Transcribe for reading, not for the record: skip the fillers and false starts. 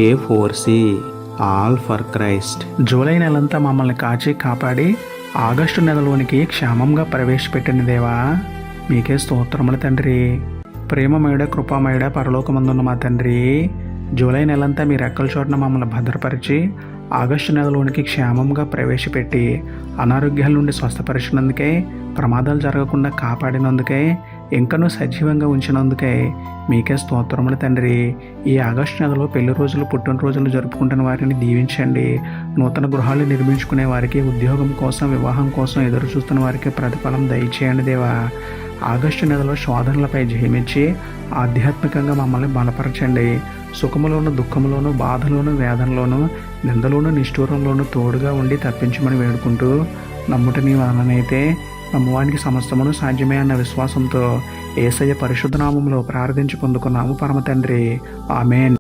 A4C all for Christ. July నెలంతా మమ్మల్ని కాచి కాపాడి ఆగస్టు నెలలోనికి క్షేమంగా ప్రవేశపెట్టిన దేవా మీకే స్తోత్రములు తండ్రి. ప్రేమమయుడ కృపామయుడ పరలోకమందున్న మా తండ్రి, జూలై నెలంతా మీ రెక్కల చోటున మమ్మల్ని భద్రపరిచి ఆగస్టు నెలలోనికి క్షేమంగా ప్రవేశపెట్టి అనారోగ్యాల నుండి స్వస్థపరిచినందుకే, ప్రమాదాలు జరగకుండా కాపాడినందుకే, ఇంకనూ సజీవంగా ఉంచినందుకే మీకే స్తోత్రములు తండ్రి. ఈ ఆగస్టు నెలలో పెళ్లి రోజులు, పుట్టినరోజులు జరుపుకుంటున్న వారిని దీవించండి. నూతన గృహాలు నిర్మించుకునే వారికి, ఉద్యోగం కోసం, వివాహం కోసం ఎదురు చూస్తున్న వారికి ప్రతిఫలం దయచేయండి దేవా. ఆగస్టు నెలలో శోధనలపై జయమిచ్చి ఆధ్యాత్మికంగా మమ్మల్ని బలపరచండి. సుఖములోను, దుఃఖములోను, బాధలోను, వేదనలోను, నిందలోను, నిష్ఠూరంలోను తోడుగా ఉండి తప్పించమని వేడుకుంటూ, నమ్ముట నీ వలనైతే నమ్మువానికి సమస్తమును సాధ్యమే అన్న విశ్వాసంతో యేసయ్య పరిశుద్ధ నామములో ప్రార్థించి పొందుకున్నాము పరమ తండ్రి. ఆమేన్.